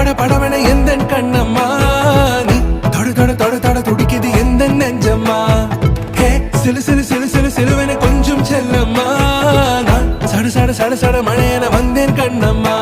பட படவென எந்தன் கண்ணம்மா நீ தொட தொட தொட தொட துடிக்குது எந்தன் நெஞ்சம்மா ஹே சிலு சிலு சிலு சிலு சிலுவென கொஞ்சம் செல்லம்மா நான் சட சட சட சட மழையென வந்தேன் கண்ணம்மா